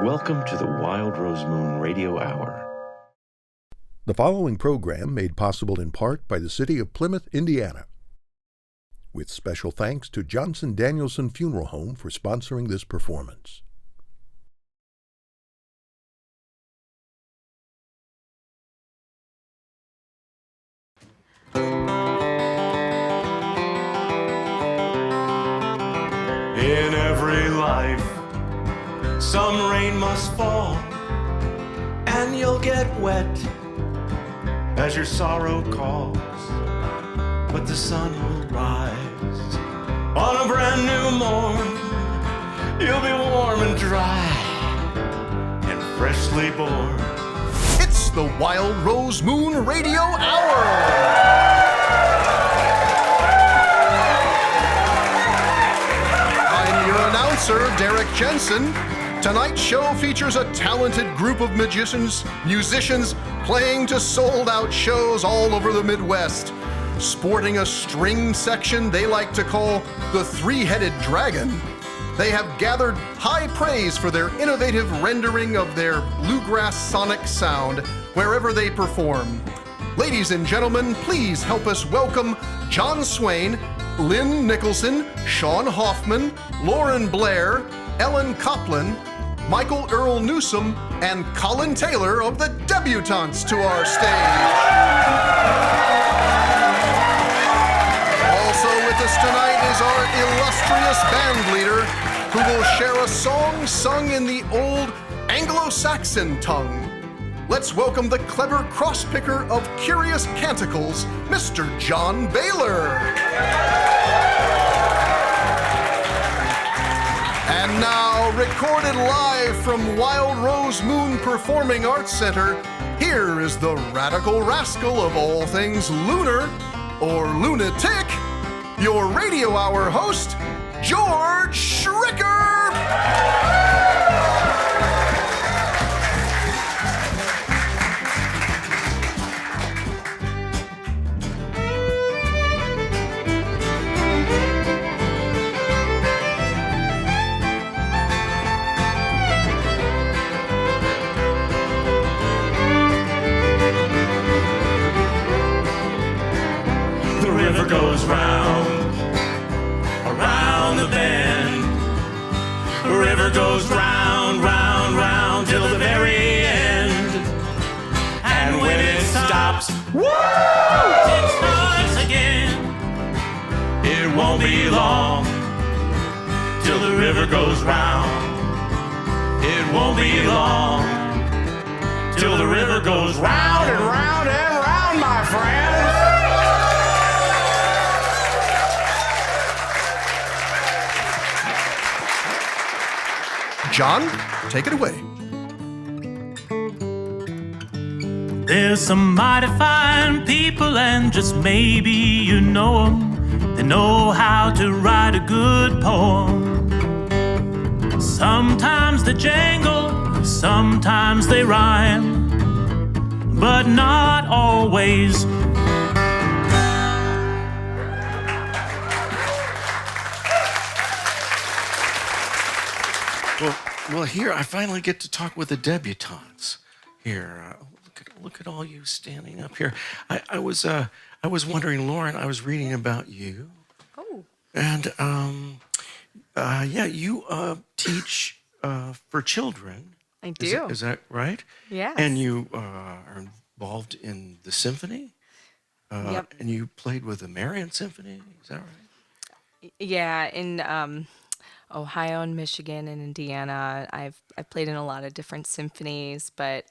Welcome to the Wild Rose Moon Radio Hour. The following program made possible in part by the City of Plymouth, Indiana. With special thanks to Johnson Danielson Funeral Home for sponsoring this performance. In every life, some rain must fall, and you'll get wet as your sorrow calls. But the sun will rise on a brand new morn. You'll be warm and dry and freshly born. It's the Wild Rose Moon Radio Hour! Announcer Derek Jensen. Tonight's show features a talented group of musicians playing to sold-out shows all over the Midwest. Sporting a string section they like to call the Three-Headed Dragon, they have gathered high praise for their innovative rendering of their bluegrass sonic sound wherever they perform. Ladies and gentlemen, please help us welcome John Swain, Lynn Nicholson, Sean Hoffman, Lauren Blair, Ellen Copland, Michael Earl Newsom, and Colin Taylor of the Debutants to our stage. Also with us tonight is our illustrious band leader, who will share a song sung in the old Anglo-Saxon tongue. Let's welcome the clever cross-picker of curious canticles, Mr. John Bahler. And now, recorded live from Wild Rose Moon Performing Arts Center, here is the radical rascal of all things lunar, or lunatic, your radio hour host, George Schricker! Goes round, around the bend. The river goes round, round, round till the very end. And when it stops, woo! It starts again. It won't be long till the river goes round. It won't be long till the river goes round and round and round, my friends. John, take it away. There's some mighty fine people, and just maybe you know 'em. They know how to write a good poem. Sometimes they jangle, sometimes they rhyme, but not always. Well, here I finally get to talk with the debutantes. Here, look at all you standing up here. I was wondering, Lauren. I was reading about you. Oh. And you teach for children. I do. Is that right? Yes. And you are involved in the symphony. Yep. And you played with the Marion Symphony. Is that right? Yeah, in Ohio and Michigan and Indiana. I've played in a lot of different symphonies, but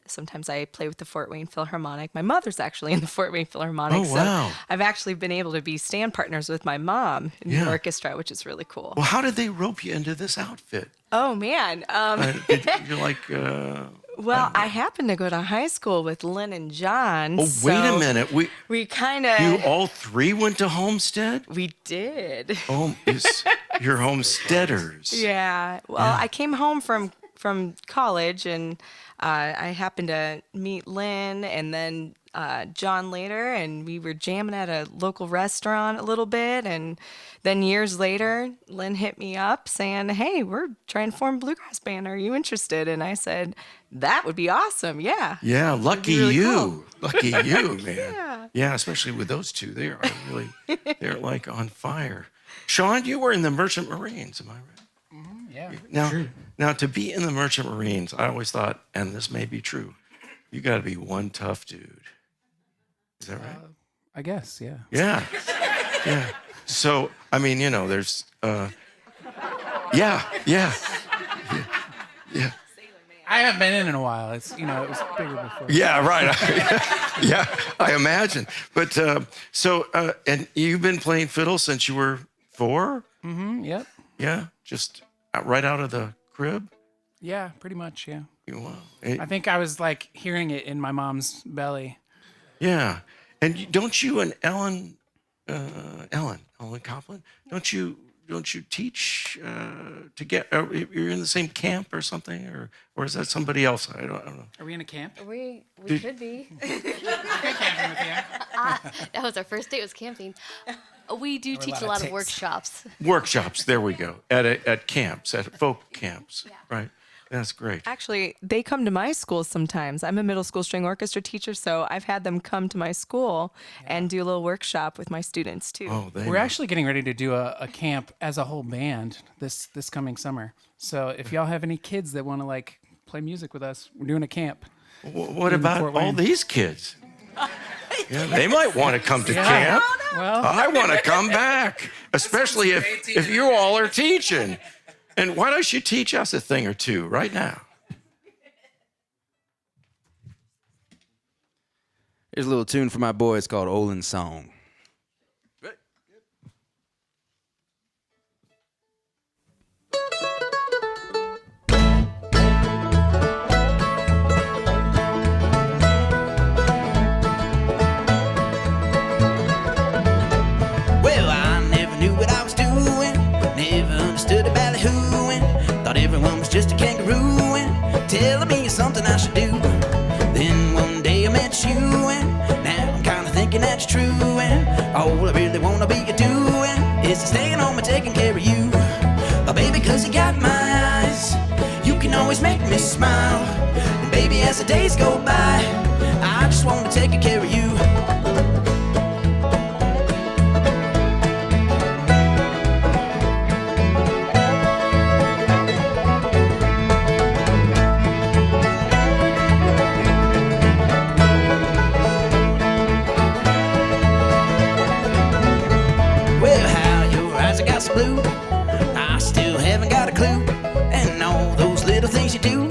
sometimes I play with the Fort Wayne Philharmonic. My mother's actually in the Fort Wayne Philharmonic. Oh, wow. So I've actually been able to be stand partners with my mom in the orchestra, which is really cool. Well, how did they rope you into this outfit? Oh, man. You're like... Well, I happened to go to high school with Lynn and John. Oh, wait a minute. We kind of... You all three went to Homestead? We did. Oh, you're homesteaders. Yeah. Well, I came home from college, and I happened to meet Lynn, and then John later, and we were jamming at a local restaurant a little bit. And then years later, Lynn hit me up saying, "Hey, we're trying to form a bluegrass band. Are you interested?" And I said, "That would be awesome. Yeah." Yeah, lucky really you. cool. Lucky you, man. Yeah. Yeah, especially with those two. They are really, they're like on fire. Sean, you were in the Merchant Marines, am I right? Yeah. Now, to be in the Merchant Marines, I always thought, and this may be true, you got to be one tough dude. Is that right? I guess, yeah. Yeah. Yeah. So, I mean, you know, there's, yeah. I haven't been in a while. It's, it was bigger before. Yeah, right. Yeah, I imagine. But and you've been playing fiddle since you were 4? Mm-hmm, yep. Yeah, just right out of the crib? Yeah, pretty much, yeah. Wow. I think I was like hearing it in my mom's belly. Yeah. And don't you and Ellen Copeland, don't you teach to get? You're in the same camp or something, or is that somebody else? I don't know. Are we in a camp? We could be. Camping with you. That was our first date, was camping. We do teach a lot of workshops. Workshops. There we go. At camps, at folk camps. Yeah. Right. That's great. Actually, they come to my school sometimes. I'm a middle school string orchestra teacher, so I've had them come to my school and do a little workshop with my students too. Oh, We're actually getting ready to do a camp as a whole band this coming summer. So if y'all have any kids that want to like play music with us, we're doing a camp. What in about Fort all Wayne. these kids? Yeah, they might want to come to camp. Well, I want to come back, especially if you all are teaching. And why don't you teach us a thing or two right now? Here's a little tune for my boys called Olin's Song. Well, I never knew what I was doing, never understood about the hooing. Thought everyone was just a kangaroo and telling me something I should do. Then one day I met you and now I'm kinda thinking that's true. And all I really wanna be doing is to staying home and taking care of you. Oh baby, cause you got my eyes, you can always make me smile. And baby, as the days go by, I just wanna take care of you. Blue. I still haven't got a clue, and all those little things you do,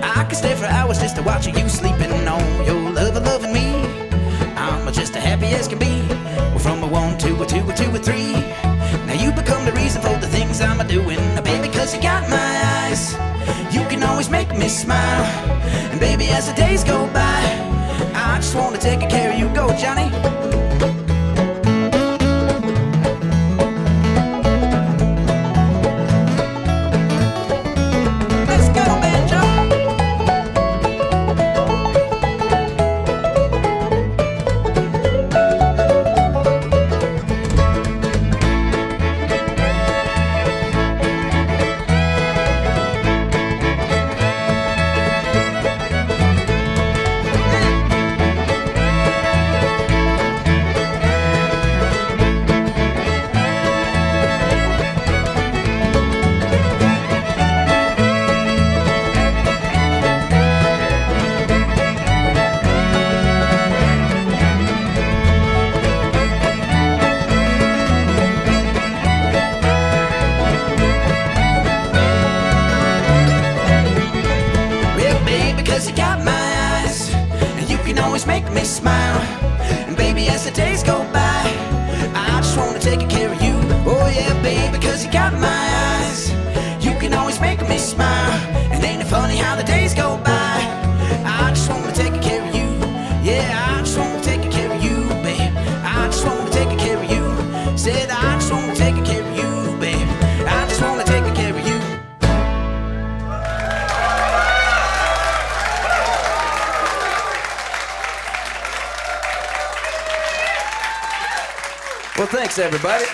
I could stay for hours just to watch you sleeping on your love of loving me. I'm just as happy as can be. We're from a 1 to a 2 to a 3. Now you become the reason for the things I'm doing, baby, cause you got my eyes, you can always make me smile. And baby, as the days go by, I just wanna take care of you. Go, Johnny. Make me smile, and baby, as the days go by, I just wanna take care of you. Oh yeah, baby, cause you got my eyes, you can always make me smile. And ain't it funny how the days go by, I just wanna take care of you. Yeah, I just wanna take care of you, babe. I just wanna take care of you. Said I just wanna take care of you, babe. I just wanna take care of you. Well, thanks, everybody.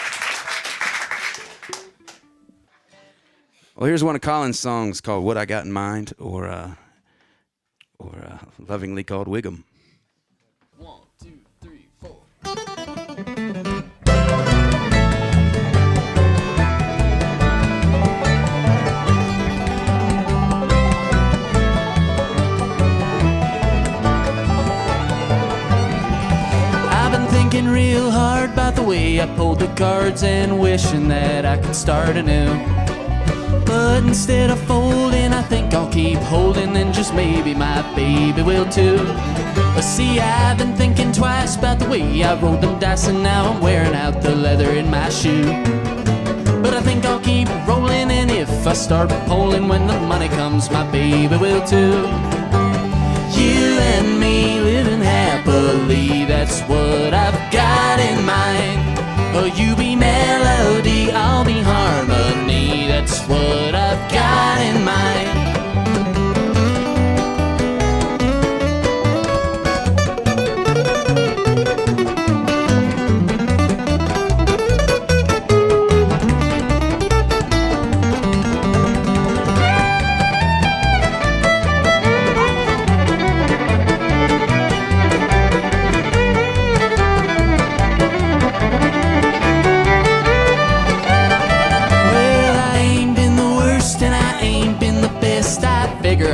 Well, here's one of Colin's songs called What I Got in Mind, or lovingly called Wiggum. 1, 2, 3, 4. I've been thinking real hard about the way I pulled the cards and wishing that I could start anew. But instead of folding, I think I'll keep holding, and just maybe my baby will too. But see, I've been thinking twice about the way I rolled them dice, and now I'm wearing out the leather in my shoe. But I think I'll keep rolling, and if I start polling, when the money comes, my baby will too. You and me living happily, that's what I've got in mind. Oh, you be melody, I'll be harmony, that's what I've got in mind.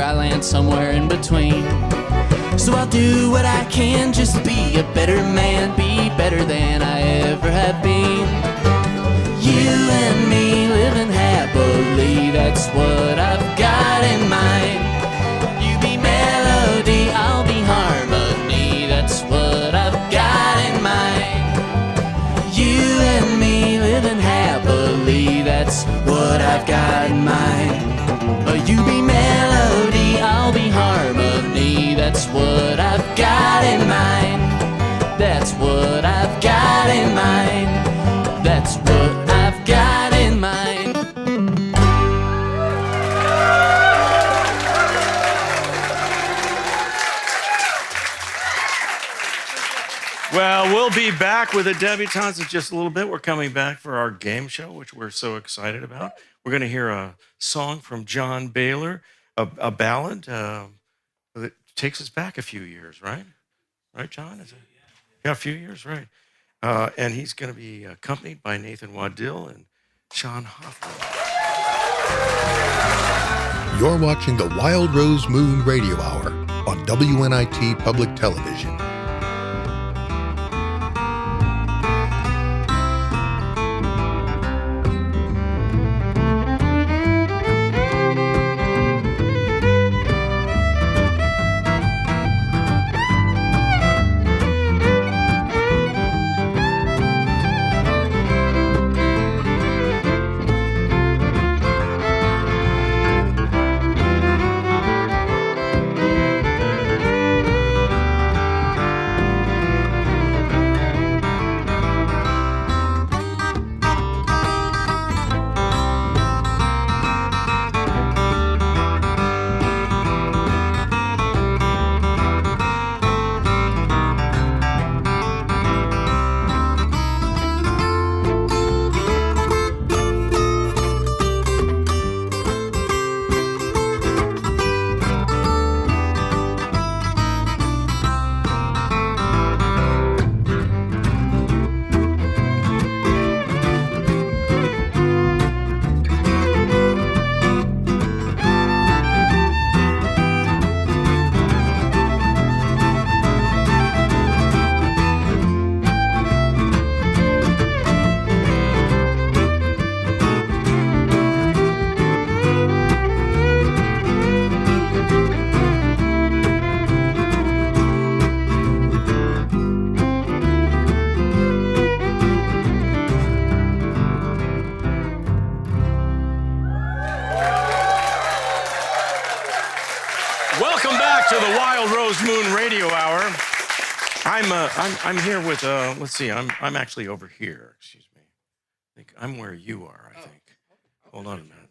I land somewhere in between. So I'll do what I can just to be a better man, be better than I ever have been. You and me living happily, that's what I've got in mind. You be melody, I'll be harmony, that's what I've got in mind. You and me living happily, that's what I've got in mind. You be melody, I'll be harmony, that's what I've got in mind. That's what I've got in mind. That's what I've got in mind. Well, we'll be back with the Debutantes in just a little bit. We're coming back for our game show, which we're so excited about. We're going to hear a song from John Bahler, a ballad that takes us back a few years, right? Right, John? Is it? Yeah, a few years, right. And he's going to be accompanied by Nathan Waddell and Sean Hoffman. You're watching the Wild Rose Moon Radio Hour on WNIT Public Television. To the Wild Rose Moon Radio Hour. I'm here with let's see. I'm actually over here. Excuse me. I think I'm where you are. I think. Hold on a minute.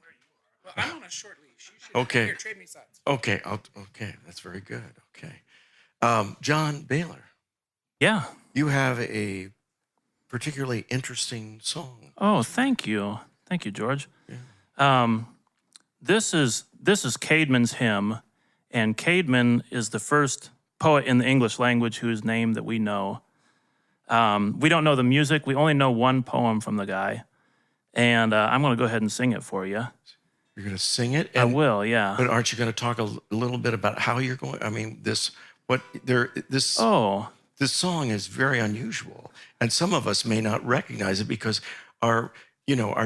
Well, I'm on a short leash. Okay. Here, trade me sides. Okay. Okay. That's very good. Okay. John Bahler. Yeah. You have a particularly interesting song. Oh, thank you, George. This is Caedmon's hymn, and Caedmon is the first poet in the English language whose name that we know. We don't know the music. We only know one poem from the guy, and I'm going to go ahead and sing it for you. You're going to sing it? I will, yeah. But aren't you going to talk a little bit about how you're going? I mean, this song is very unusual, and some of us may not recognize it because our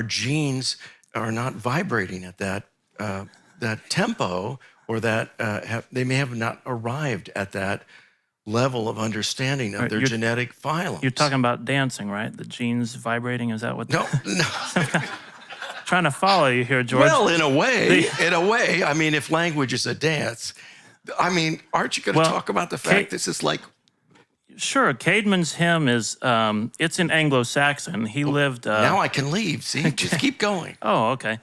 genes are not vibrating at that tempo, or that they may have not arrived at that level of understanding of their genetic phylum. You're talking about dancing, right? The genes vibrating, is that what? No. Trying to follow you here, George. Well, in a way, I mean, if language is a dance, I mean, aren't you going to talk about the fact this is like? Sure. Caedmon's hymn is, it's in Anglo-Saxon. He lived... now I can leave, see? Just keep going. Oh, okay.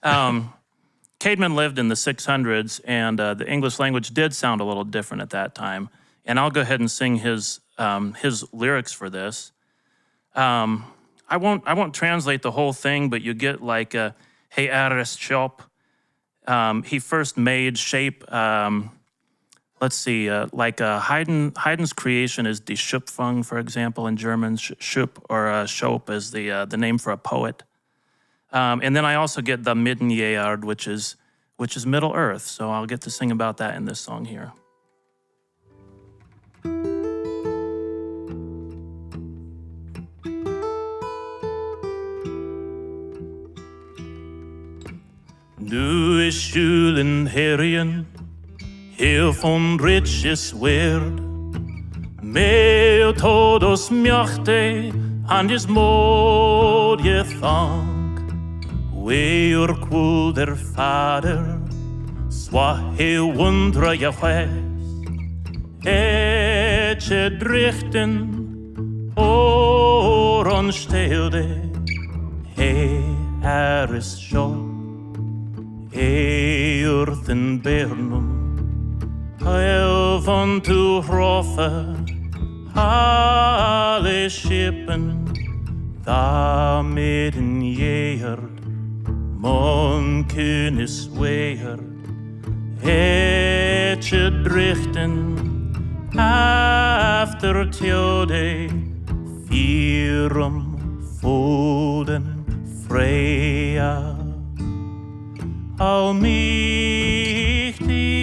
Caedmon lived in the 600s, and the English language did sound a little different at that time. And I'll go ahead and sing his lyrics for this. I won't translate the whole thing, but you get like hey Aris shop. He first made shape. Let's see, Haydn's creation is die Schöpfung, for example, in German. Schöp or Schop is the name for a poet. And then I also get the Middenjaard, which is Middle Earth. So I'll get to sing about that in this song here. Nu is julen herien, heel van riches werd, met todos mjachte, and is mod je thank. Weer kwul der vader, zwa heel wondra je west, et je drichten, oron stelde, er is sjå. Earthen Bernum, Elvan to Roffe, alle Schippen, da midden Jeerd, Monkenis Weerd, Etje drichten, after Tjode, Virum Foden Freya. Al mich die.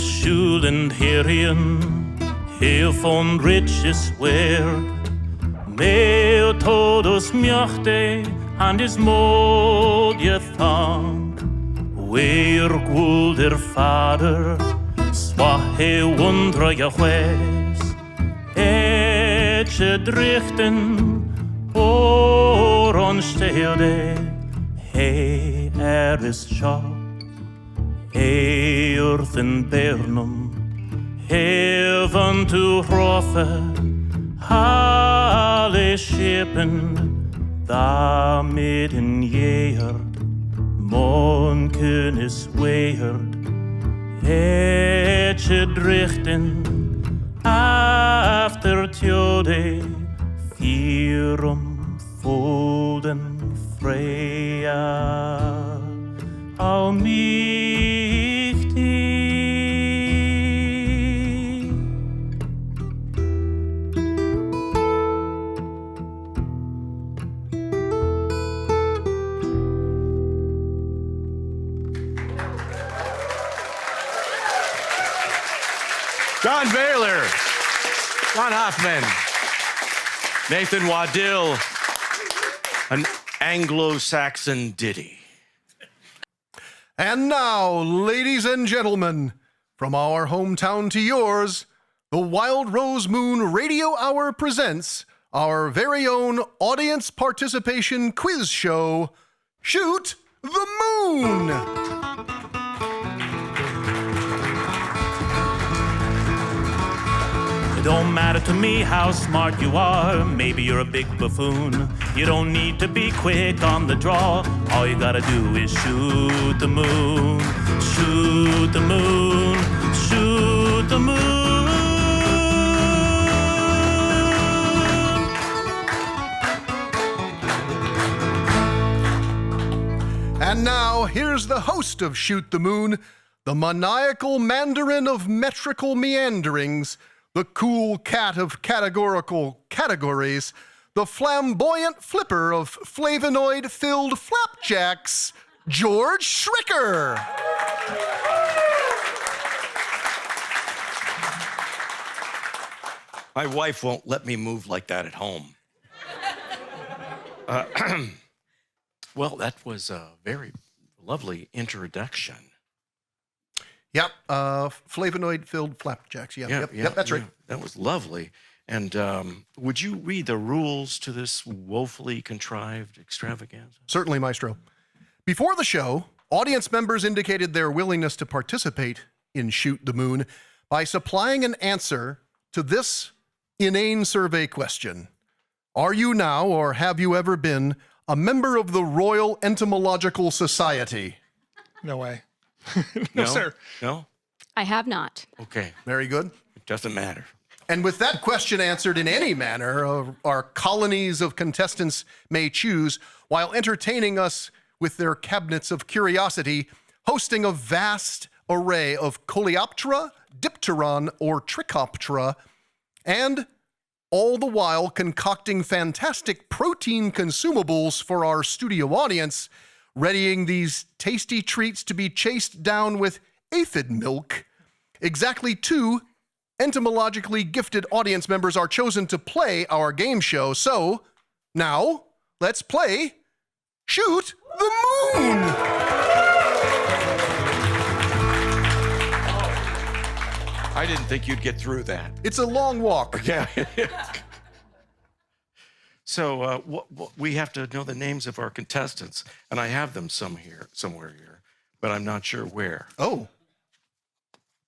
Schulen herien, heel van riches werd, met todos mjachte, and is mod je thank. Weer kwul der vader, zwa heel wondra je west, et je drichten, oron stelde, hey er is sjå. Earthen Bernum, heaven to Roffe, alle Schippen, da midden Jeerd, Monkenis Weerd, Etje drichten, after Tjode, Virum Foden Freya. Al mich die John Bahler, John Hoffman, Nathan Waddell, an Anglo-Saxon ditty. And now, ladies and gentlemen, from our hometown to yours, the Wild Rose Moon Radio Hour presents our very own audience participation quiz show, Shoot the Moon! It don't matter to me how smart you are. Maybe you're a big buffoon. You don't need to be quick on the draw. All you gotta do is shoot the moon. Shoot the moon. Shoot the moon. And now, here's the host of Shoot the Moon, the maniacal mandarin of metrical meanderings, the cool cat of categorical categories, the flamboyant flipper of flavonoid-filled flapjacks, George Schricker. My wife won't let me move like that at home. Well, that was a very lovely introduction. Yep, flavonoid-filled flapjacks. Yep, that's right. That was lovely. And would you read the rules to this woefully contrived extravaganza? Certainly, Maestro. Before the show, audience members indicated their willingness to participate in Shoot the Moon by supplying an answer to this inane survey question. Are you now, or have you ever been, a member of the Royal Entomological Society? No way. No, sir. No? I have not. Okay. Very good. It doesn't matter. And with that question answered in any manner, our colonies of contestants may choose, while entertaining us with their cabinets of curiosity, hosting a vast array of Coleoptera, Dipteron, or Trichoptera, and all the while concocting fantastic protein consumables for our studio audience, readying these tasty treats to be chased down with aphid milk. Exactly 2 entomologically gifted audience members are chosen to play our game show. So, now, let's play Shoot the Moon! I didn't think you'd get through that. It's a long walk. Yeah. So we have to know the names of our contestants, and I have them somewhere here, but I'm not sure where. Oh,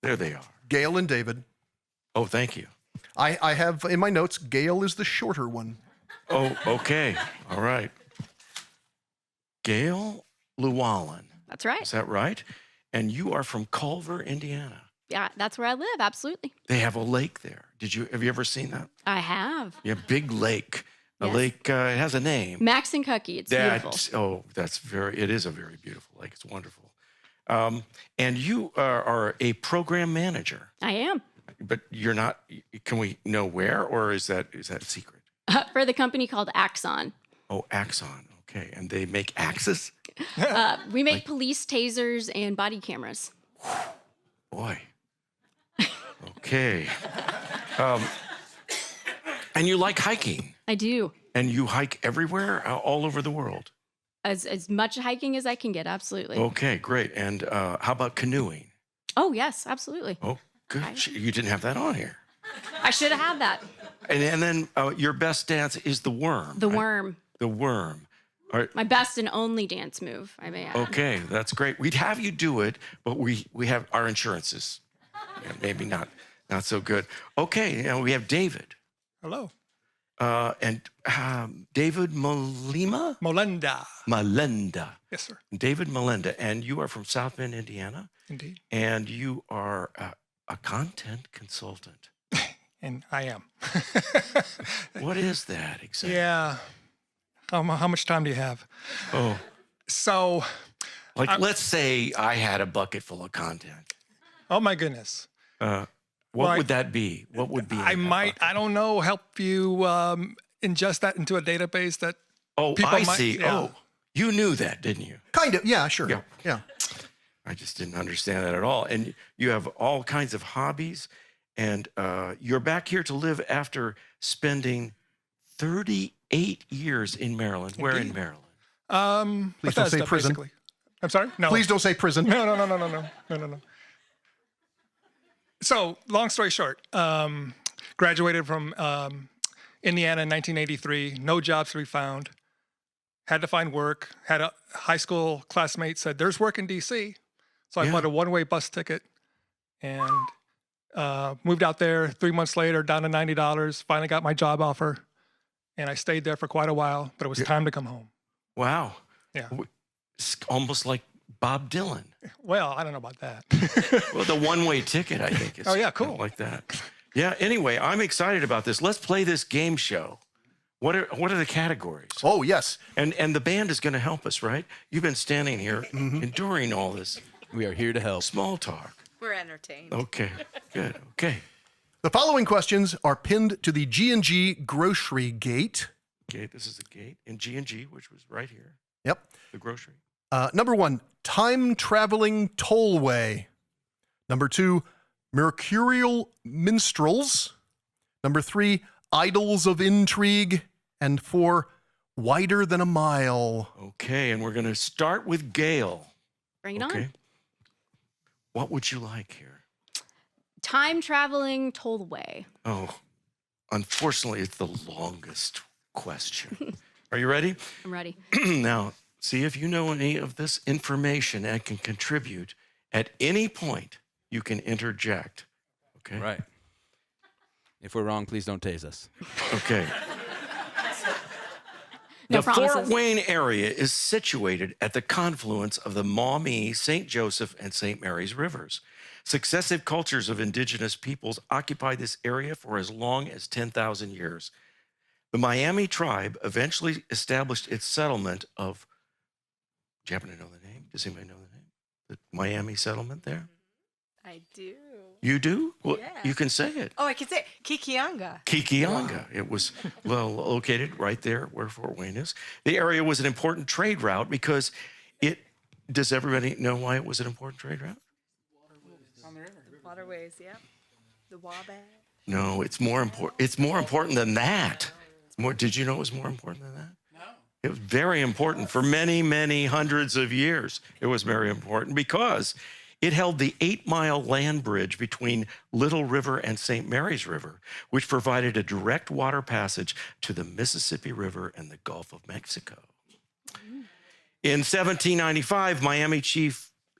There they are. Gail and David. Oh, thank you. I have in my notes, Gail is the shorter one. Oh, okay. All right. Gail Llewellyn. That's right. Is that right? And you are from Culver, Indiana. Yeah, that's where I live. Absolutely. They have a lake there. Have you ever seen that? I have. Yeah, big lake. A Yes. lake, it has a name. Max and Cookie. It's beautiful. It is a very beautiful lake. It's wonderful. And you are a program manager, I am. but you're not, can we know where, or is that secret? For the company called Axon. Oh, Axon. Okay. And they make axes? We make police tasers and body cameras. Boy. Okay. And you like hiking, I do. and you hike everywhere, all over the world. As much hiking as I can get. Absolutely. Okay, great. And how about canoeing? Oh, yes, absolutely. Oh, good. You didn't have that on here. I should have had that. And then your best dance is the worm. The right? worm. The worm. All right. My best and only dance move, I may add. Okay, that's great. We'd have you do it, but we have our insurances. Yeah, maybe not so good. Okay, we have David. Hello. And David Molina? Melenda. Yes, sir. David Melenda. And you are from South Bend, Indiana. Indeed. And you are a content consultant. And I am. What is that exactly? Yeah. How much time do you have? Oh, So, let's say I had a bucket full of content. oh my goodness. What would that be? What would be? in I that might, bucket? I don't know, help you ingest that into a database that Oh, people I might- see. yeah. Oh, you knew that, didn't you? Kind of, yeah, sure. Yeah. Yeah. I just didn't understand that at all. And you have all kinds of hobbies. And you're back here to live after spending 38 years in Maryland. Where in Maryland? Please don't say Bethesda, prison. basically. I'm sorry? No. Please don't say prison. No. So, long story short, graduated from Indiana in 1983. No jobs to be found. Had to find work. Had a high school classmate said, "There's work in D.C." So I bought a one-way bus ticket and moved out there. 3 months later, down to $90. Finally got my job offer, and I stayed there for quite a while. But it was time to come home. Wow. Yeah. It's almost like Bob Dylan. Well, I don't know about that. Well, the one-way ticket, I think. Is Oh, yeah, cool. Like that. Yeah, anyway, I'm excited about this. Let's play this game show. What are the categories? Oh, yes. And the band is going to help us, right? You've been standing here enduring all this We are here to help. small talk. We're entertained. Okay, good. Okay. The following questions are pinned to the G&G grocery gate. Okay, this is the gate in G&G, which was right here, Yep. the grocery. Number 1, time-traveling tollway. Number 2, mercurial minstrels. Number 3, idols of intrigue. And 4, wider than a mile. Okay, and we're going to start with Gail. Bring it Okay. on. What would you like here? Time traveling tollway. Oh, unfortunately, it's the longest question. Are you ready? I'm ready. Now, see if you know any of this information and can contribute. At any point, you can interject. Okay? Right. If we're wrong, please don't tase us. Okay. No The Fort promises. Wayne area is situated at the confluence of the Maumee, St. Joseph, and St. Mary's rivers. Successive cultures of indigenous peoples occupied this area for as long as 10,000 years. The Miami tribe eventually established its settlement of, do you happen to know the name? Does anybody know the name? The Miami settlement there? I do. You do? Well, Yeah. you can say it. Oh, I can say Kikianga. Kikianga. It was located right there where Fort Wayne is. The area was an important trade route because does everybody know why it was an important trade route? Waterways, yeah. The Wabash. No, it's more important. It's more important than that. Did you know it was more important than that? No. It was very important for many, many hundreds of years. It was very important because it held the 8-mile land bridge between Little River and St. Mary's River, which provided a direct water passage to the Mississippi River and the Gulf of Mexico. In 1795, Miami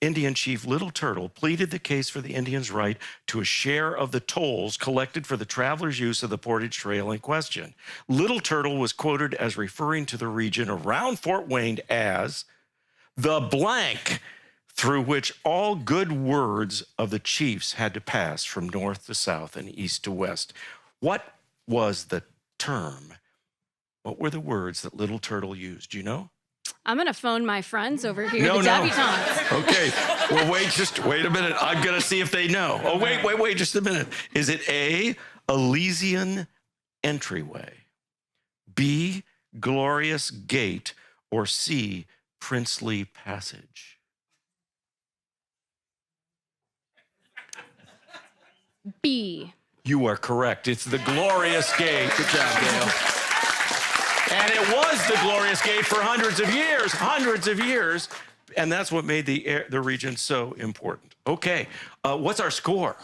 Indian Chief Little Turtle pleaded the case for the Indians' right to a share of the tolls collected for the travelers' use of the portage trail in question. Little Turtle was quoted as referring to the region around Fort Wayne as the blank through which all good words of the chiefs had to pass from north to south and east to west. What was the term? What were the words that Little Turtle used? Do you know? I'm going to phone my friends over here, No, the no. Debutants. Okay. Well, wait a minute. I'm going to see if they know. Oh, wait just a minute. Is it A, Elysian entryway, B, glorious gate, or C, princely passage? B. You are correct. It's the glorious gate. Good job, Gail. And it was the glorious gate for hundreds of years. And that's what made the region so important. Okay, what's our score?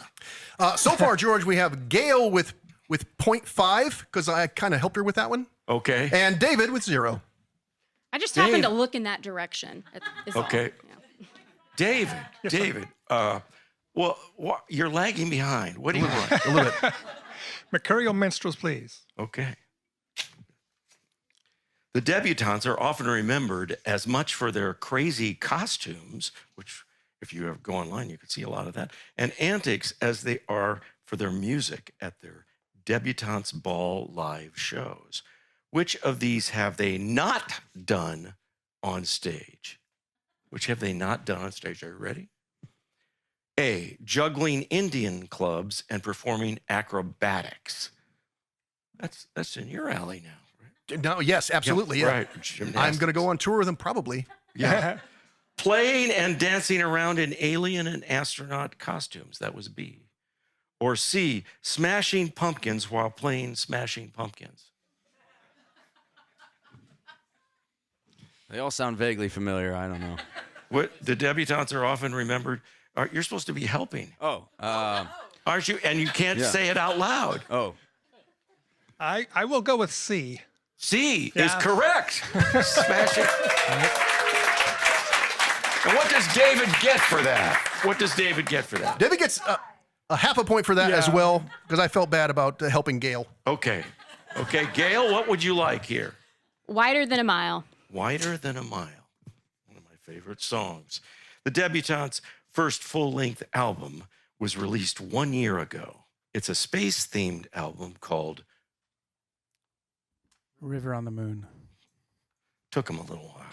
So far, George, we have Gail with 0.5, because I kind of helped her with that one. Okay. And David with 0. I just happened to look in that direction. is all. Okay. Yeah. David, you're lagging behind. What do you want? A little bit. Mercurial minstrels, please. Okay. The debutantes are often remembered as much for their crazy costumes, which if you ever go online, you can see a lot of that, and antics as they are for their music at their Debutantes Ball live shows. Which of these have they not done on stage? Which have they not done on stage? Are you ready? A, juggling Indian clubs and performing acrobatics. That's in your alley now. No, yes, absolutely. Yeah, Yeah. right. I'm going to go on tour with them probably. Yeah. Playing and dancing around in alien and astronaut costumes. That was B. Or C, smashing pumpkins while playing Smashing Pumpkins? They all sound vaguely familiar. I don't know. What the debutantes are often remembered. You're supposed to be helping, aren't you? And you can't say it out loud. Oh. I will go with C. C is correct. Smashing. And what does David get for that? What does David get for that? David gets a half a point for that as well, because I felt bad about helping Gail. Okay. Gail, what would you like here? Wider Than a Mile. Wider Than a Mile. One of my favorite songs. The Debutantes' first full-length album was released 1 year ago. It's a space-themed album called River on the Moon. Took them a little while.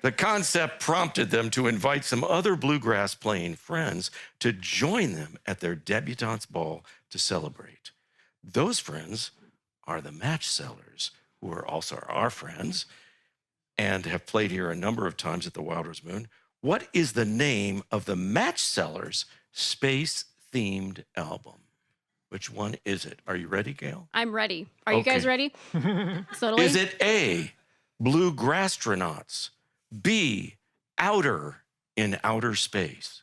The concept prompted them to invite some other bluegrass-playing friends to join them at their Debutantes Ball to celebrate. Those friends are the Match Sellers, who are also our friends and have played here a number of times at the Wild Rose Moon. What is the name of the Match Sellers' space-themed album? Which one is it? Are you ready, Gail? I'm ready. Are you guys ready? Totally. Is it A, Bluegrastronauts, B, Outer in Outer Space,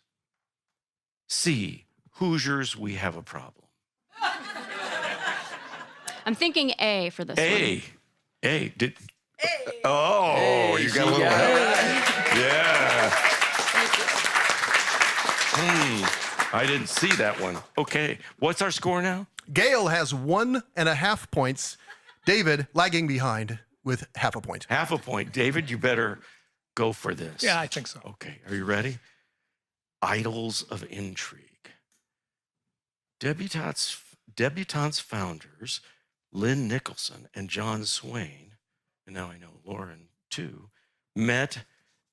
C, Hoosiers, We Have a Problem? I'm thinking A for this one. A. Oh, you got a little help. Yeah. I didn't see that one. Okay, what's our score now? Gail has 1.5 points. David lagging behind with half a point. Half a point. David, you better go for this. Yeah, I think so. Okay, are you ready? Idols of Intrigue. Debutantes founders Lynn Nicholson and John Swain, and now I know Lauren too, met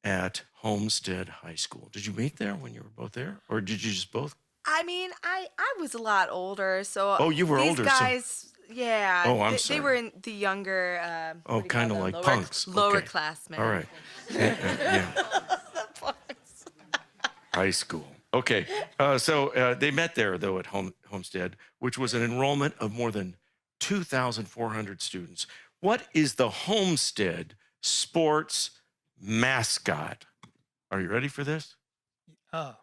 at Homestead High School. Did you meet there when you were both there? Or did you just both? I mean, I was a lot older, so Oh, you were these older, so- guys, yeah. Oh, I'm they sorry. were in the younger, Oh, kind of like lower, punks. lower Okay. classmen. All right. Yeah. High school. Okay. So they met there, though, at Homestead, which was an enrollment of more than 2,400 students. What is the Homestead sports mascot? Are you ready for this? The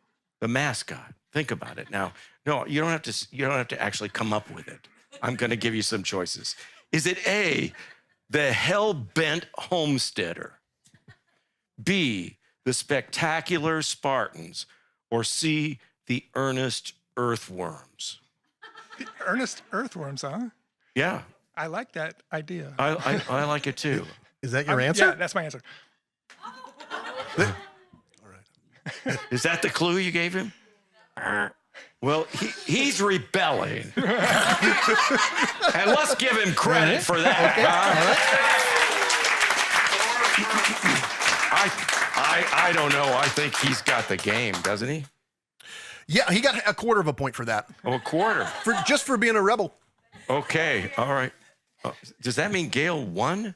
mascot. Think about it. Now, no, you don't have to actually come up with it. I'm going to give you some choices. Is it A, the hell-bent homesteader, B, the spectacular Spartans, or C, the earnest earthworms? The earnest earthworms, huh? Yeah, I like that idea. I like it too. Is that your answer? Yeah, that's my answer. Is that the clue you gave him? Well, he's rebelling. And let's give him credit for that. I don't know. I think he's got the game, doesn't he? Yeah, he got 1/4 point for that. Oh, a quarter. Just for being a rebel. Okay, all right. Does that mean Gail won?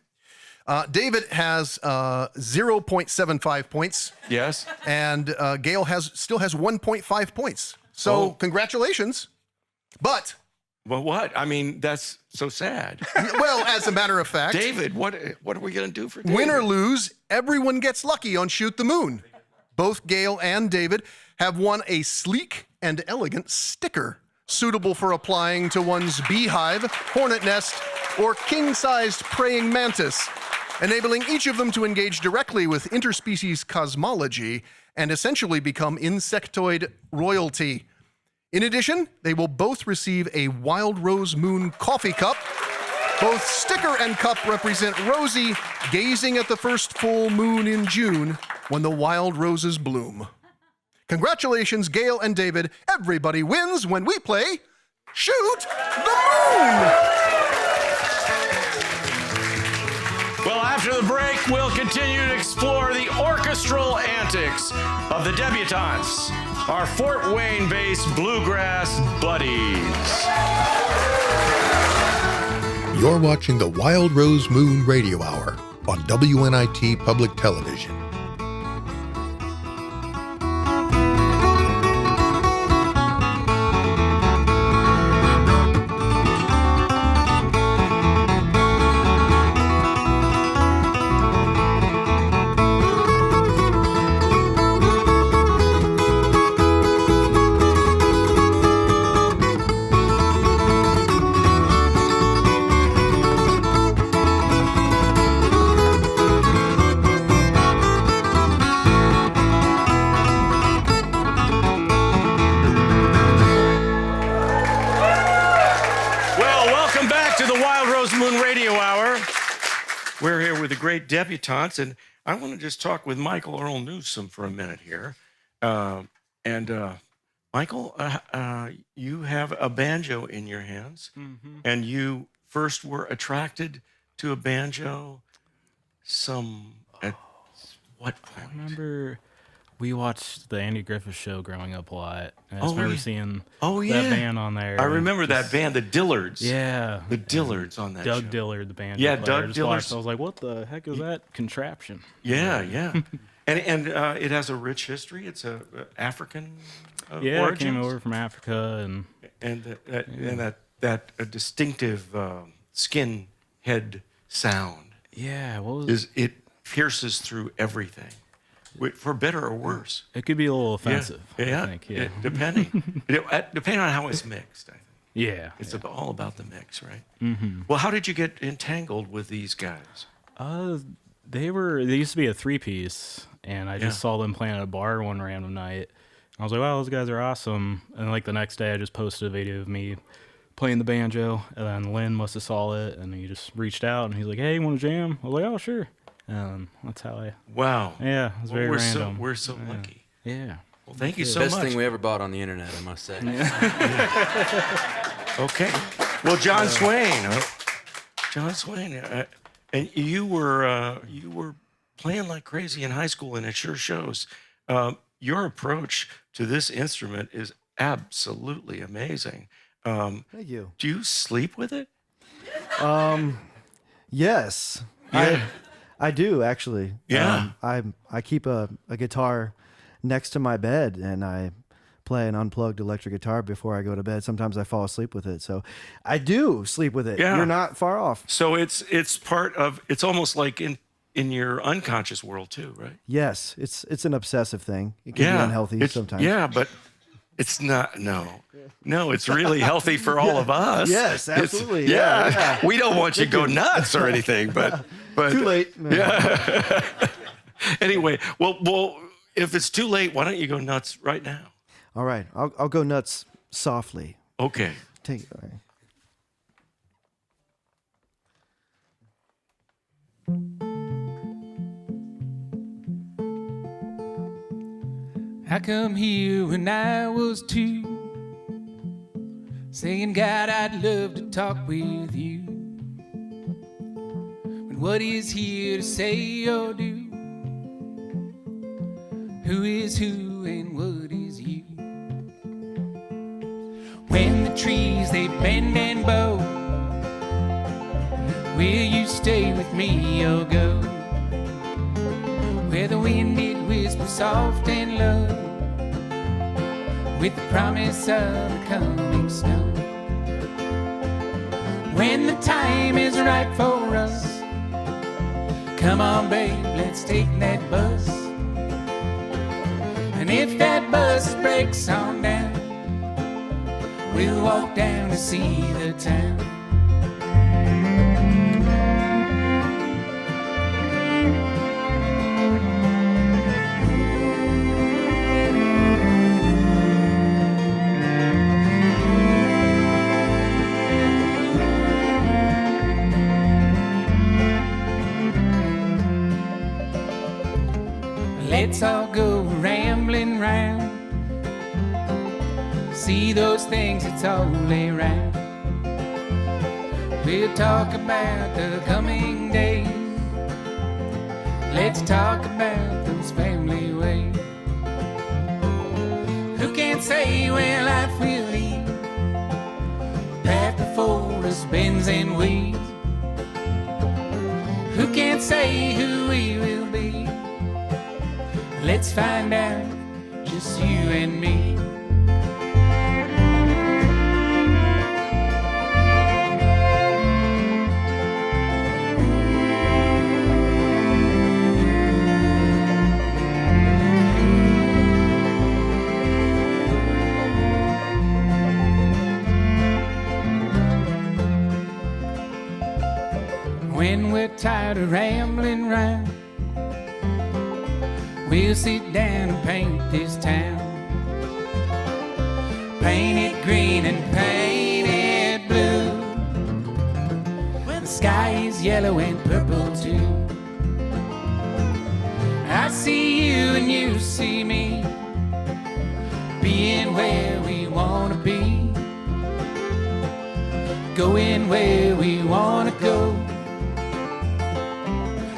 David has 0.75 points. Yes. And Gail still has 1.5 points. So congratulations. But well, what? I mean, that's so sad. well, as a matter of fact, David, what are we going to do for David? Win or lose, everyone gets lucky on Shoot the Moon. Both Gail and David have won a sleek and elegant sticker suitable for applying to one's beehive, hornet nest, or king-sized praying mantis, enabling each of them to engage directly with interspecies cosmology and essentially become insectoid royalty. In addition, they will both receive a Wild Rose Moon coffee cup. Both sticker and cup represent Rosie gazing at the first full moon in June when the wild roses bloom. Congratulations, Gail and David. Everybody wins when we play Shoot the Moon! Well, after the break, we'll continue to explore the orchestral antics of the Debutantes, our Fort Wayne-based bluegrass buddies. You're watching the Wild Rose Moon Radio Hour on WNIT Public Television. Radio Hour. We're here with the great Debutantes, and I want to just talk with Michael Earl Newsom for a minute here. Michael, you have a banjo in your hands, and you first were attracted to a banjo at what point? I remember we watched the Andy Griffith Show growing up a lot. And I just remember seeing that band on there. I remember that band, the Dillards. Yeah. The Dillards on that Doug show. Dillard, the band. Yeah, player. Doug I just Dillard. watched, I was like, what the heck is that contraption? Yeah, yeah. and it has a rich history. It's a African Yeah, origins. it came over from Africa. And that distinctive skin head sound. Yeah, what was it pierces through everything, for better or worse. It could be a little offensive. Yeah, I think, yeah. Depending on how it's mixed. I think. Yeah, it's all about the mix, right? Mm-hmm. Well, how did you get entangled with these guys? They used to be a 3-piece, and I just saw them playing at a bar one random night. I was like, wow, those guys are awesome. And like the next day, I just posted a video of me playing the banjo, and then Lynn must have saw it, and he just reached out, and he's like, hey, you want to jam? I was like, oh, sure. And that's how I... Wow. Yeah, it was very random. We're so lucky. Yeah. Well, thank you so Best much. thing we ever bought on the internet, I must say. Okay. Well, John Swain. And you were playing like crazy in high school, and it sure shows. Your approach to this instrument is absolutely amazing. Thank you. Do you sleep with it? Yes. Yeah. I do actually. Yeah. I keep a guitar next to my bed, and I play an unplugged electric guitar before I go to bed. Sometimes I fall asleep with it. So I do sleep with it. Yeah. You're not far off. So it's part of, it's almost like in your unconscious world too, right? Yes. It's an obsessive thing. It can be unhealthy sometimes. Yeah, but it's not, no, it's really healthy for all of us. Yes, absolutely. Yeah. We don't want you to go nuts or anything, but too late. Yeah. Anyway, well, if it's too late, why don't you go nuts right now? All right. I'll go nuts softly. Okay. Take it. All right. I come here when I was 2, saying, God, I'd love to talk with you. But what is here to say or do? Who is who and what is you? When the trees they bend and bow, will you stay with me or go? Where the wind it whispers soft and low, with the promise of the coming snow. When the time is right for us, come on babe, let's take that bus. And if that bus breaks on down, we'll walk down to see the town. Let's all go rambling round, see those things that's all around. We'll talk about the coming days, let's talk about those family ways. Who can say where life will lead? Path before us bends and weeds. Who can say who we will be? Let's find out, just you and me. When we're tired of rambling round, we'll sit down and paint this town. Paint it green and paint it blue. When the sky is yellow and purple too. I see you and you see me, being where we wanna be, going where we wanna go.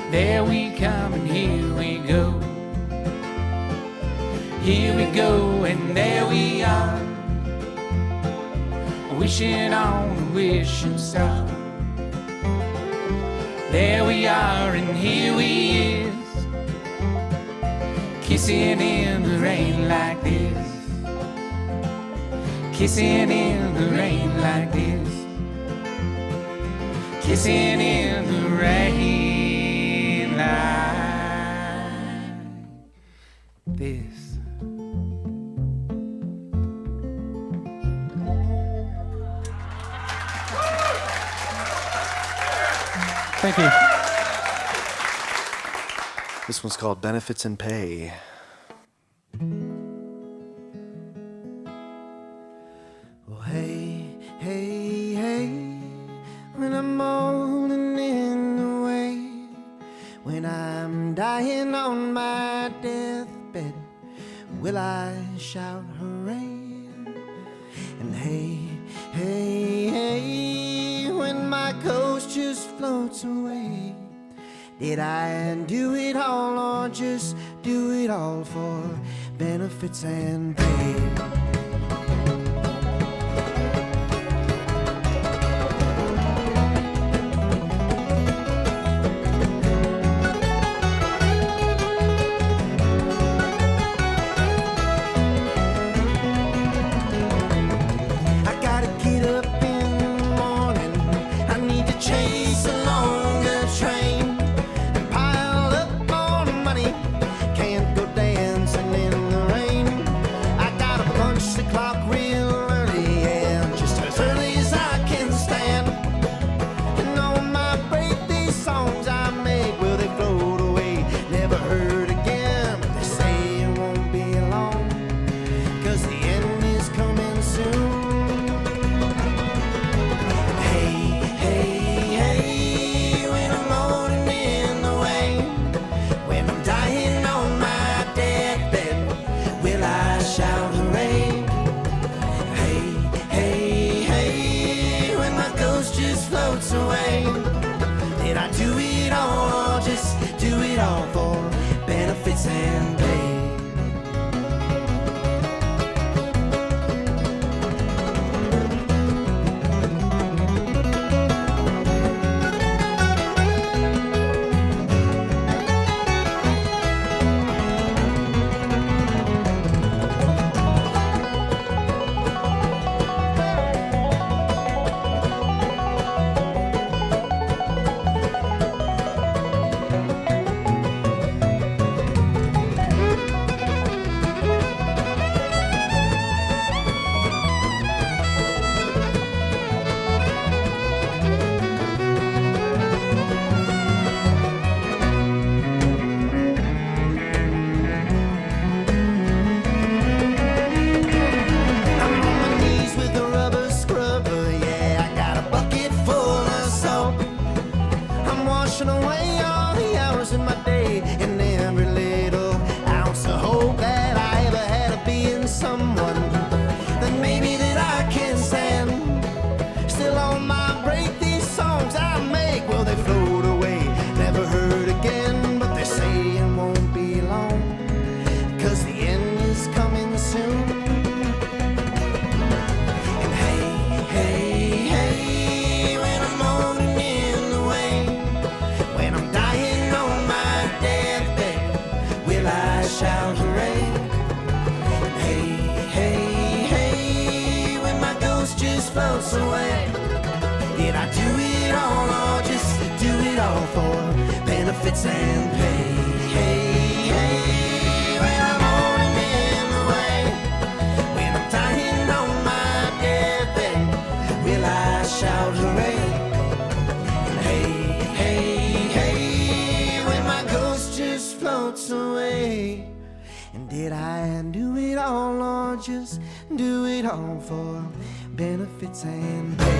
There we come and here we go. Here we go and there we are, wishing on a wishing star. There we are and here we is, kissing in the rain like this, kissing in the rain like this, kissing in the rain like this. Thank you. This one's called Benefits and Pay. Well, hey, hey, hey, when I'm moaning in the way, when I'm dying on my deathbed, will I shout hooray? And hey, hey, hey, when my ghost just floats away, did I do it all or just do it all for benefits and pay? Benefits and pay. Hey, hey, when I'm moaning in the way, when I'm dying on my deathbed, will I shout hooray? And hey, hey, hey, when my ghost just floats away, and did I do it all or just do it all for benefits and pay?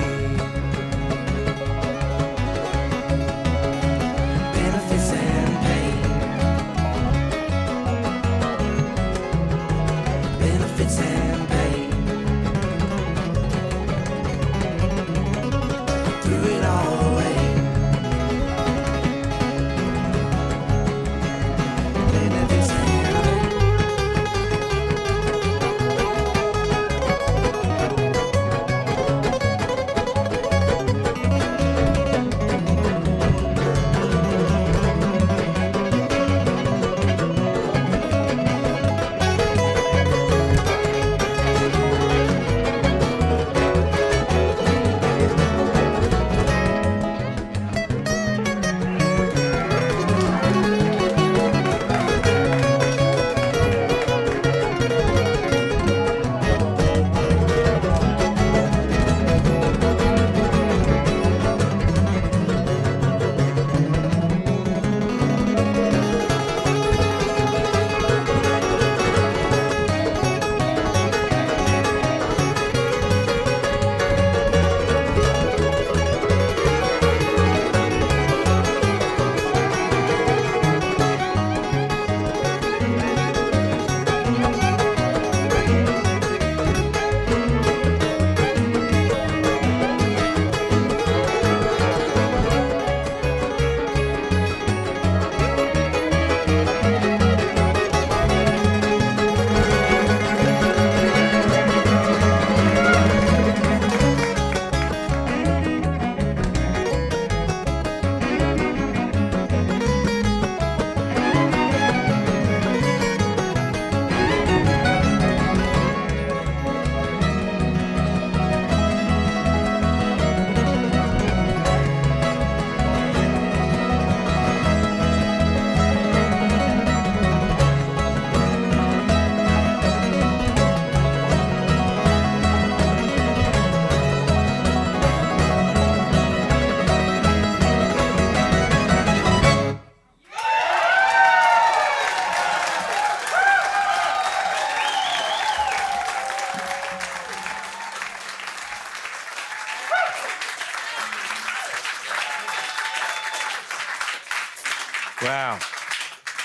Wow.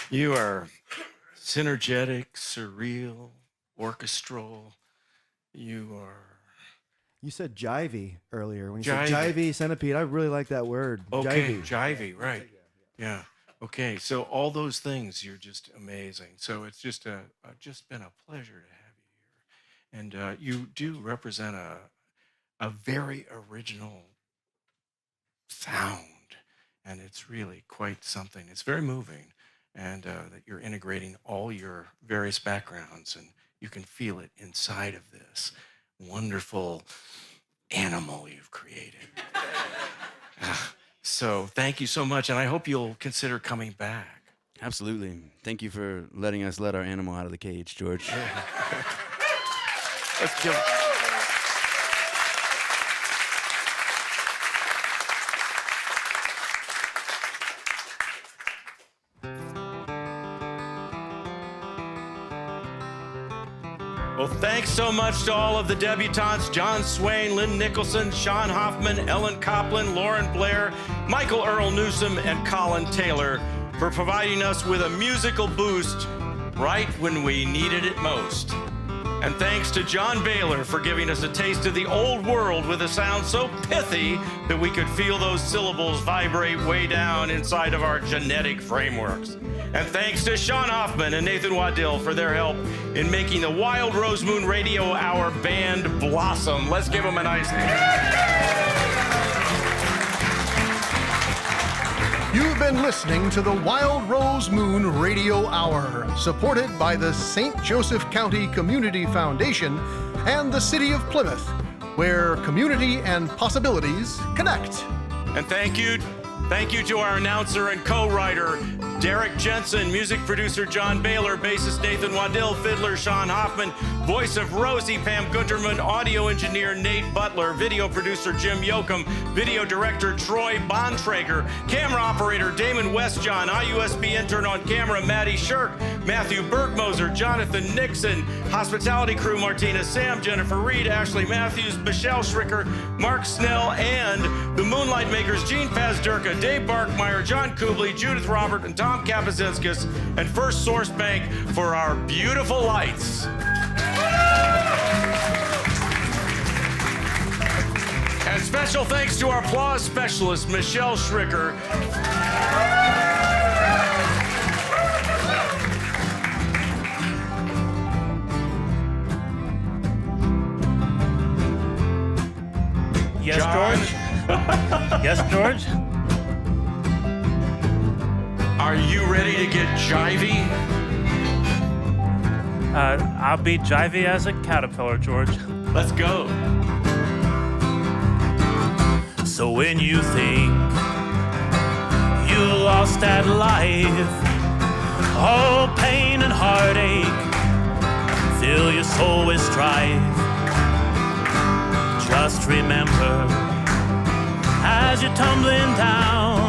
You are synergetic, surreal, orchestral. You are... You said jivey earlier. When you Jivey. said jivey, centipede, I really like that word. Okay, Jivey. jivey, right. Yeah. Okay, so all those things, you're just amazing. So it's just been a pleasure to have you here. And you do represent a very original sound, and it's really quite something. It's very moving, and that you're integrating all your various backgrounds, and you can feel it inside of this wonderful animal you've created. So thank you so much, and I hope you'll consider coming back. Absolutely. Thank you for letting us let our animal out of the cage, George. Let's give Well, thanks so much to all of the debutantes, John Swain, Lynn Nicholson, Sean Hoffman, Ellen Copland, Lauren Blair, Michael Earl Newsom, and Colin Taylor for providing us with a musical boost right when we needed it most. And thanks to John Bahler for giving us a taste of the old world with a sound so pithy that we could feel those syllables vibrate way down inside of our genetic frameworks. And thanks to Sean Hoffman and Nathan Waddell for their help in making the Wild Rose Moon Radio Hour band blossom. Let's give them a nice hand. You've been listening to the Wild Rose Moon Radio Hour, supported by the St. Joseph County Community Foundation and the City of Plymouth, where community and possibilities connect. And thank you to our announcer and co-writer, Derek Jensen, music producer John Bahler, bassist Nathan Waddell, fiddler Sean Hoffman, voice of Rosie Pam Gunterman, audio engineer Nate Butler, video producer Jim Yoakum, video director Troy Bontrager, camera operator Damon Westjohn, IUSB intern on camera Maddie Shirk, Matthew Bergmoser, Jonathan Nixon, hospitality crew Martina Sam, Jennifer Reed, Ashley Matthews, Michelle Schricker, Mark Snell, and the Moonlight Makers Gene Pazdurka, Dave Barkmeyer, John Kubley, Judith Robert, and Tom Kapazinskis, and First Source Bank for our beautiful lights. And special thanks to our applause specialist, Michelle Schricker. Yes, George? Yes, George? Are you ready to get jivey? I'll be jivey as a caterpillar, George. Let's go. So when you think you lost at life, all pain and heartache fill your soul with strife. Just remember, as you're tumbling down,